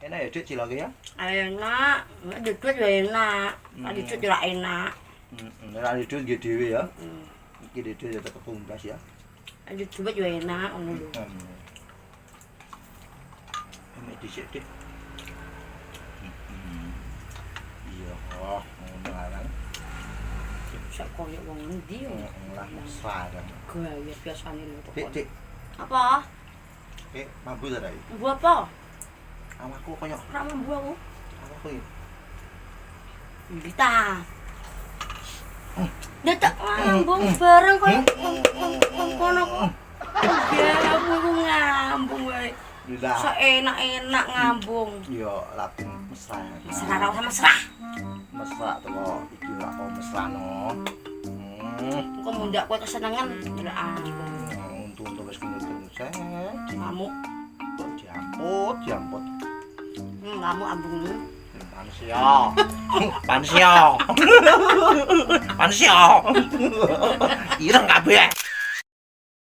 Enak ya Dik cilok ya? Enak, dudut ya enak. Dudut ya enak. Nek dudut nggih dhewe ya. Iki dudut ya tetep tumbas ya. Dudut ya enak ngono lho. Ini dhisik Dik. Iya, ngono aran. Sak koyo wong endi yo. Lah mesra kan. Gaya biasane lho Dik, Dik. Apa? Mambu ta Rai? Mambu apa? Awakku koyo Ora mambu aku. awakku iki. Kita. Dadak ngambung bareng koyo kono kok. Ya aku ngambung wae. Lah. Seenak-enak ngambung. Yo latin mesra. Mesra ra usah mesra. Mesra to kok iki ora kok mesrano. Engko mundak kowe kesenengan ndelok aku. Untung wis kumpul set. Ngamuk. Diamput. Ngamuk ambungmu. Panas ya. Panas ya. Ireng kabeh.